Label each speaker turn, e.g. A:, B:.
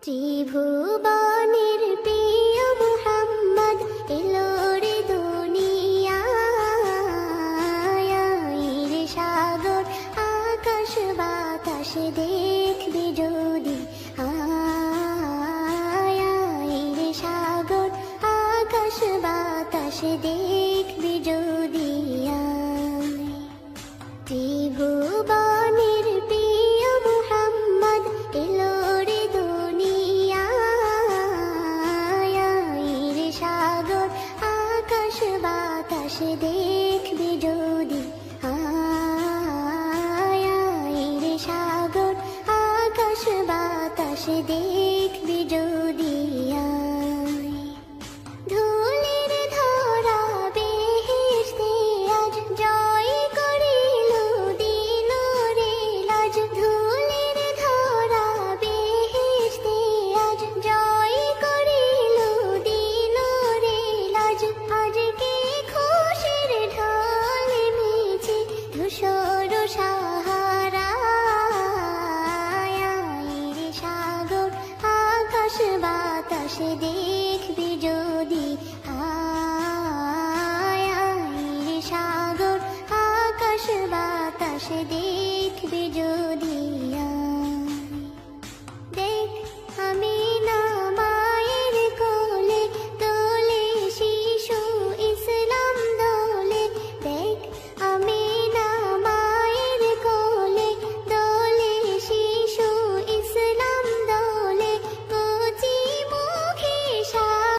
A: ত্রিভুবনের প্রিয় মুহাম্মদ এলো রে দুনিয়ায় রে সাগর আকাশ বাতাস দেখবি যদি রে সাগর আকাশ বাতাস দেখবি যদি ত্রিভুবনের প্রিয় মুহাম্মদ এলো রে দুনিয়ায় রে সাগর আকাশ বাতাস দেখবি যদি রে সাগর আকাশ বাতাস দেখবি যদি ধুলির ধরা বেহেশতে আজ জয় করিল দিল রে লাজ ধুলির ধরা বেহেশতে আজ জয় করিল দিল রে লাজ আজকে খুশির ঢল মিছে ধূসর সাহারা রে সাগর আকাশ বাতাস দেখবি যদি রে সাগর আকাশ বাতাস দেখবি যদি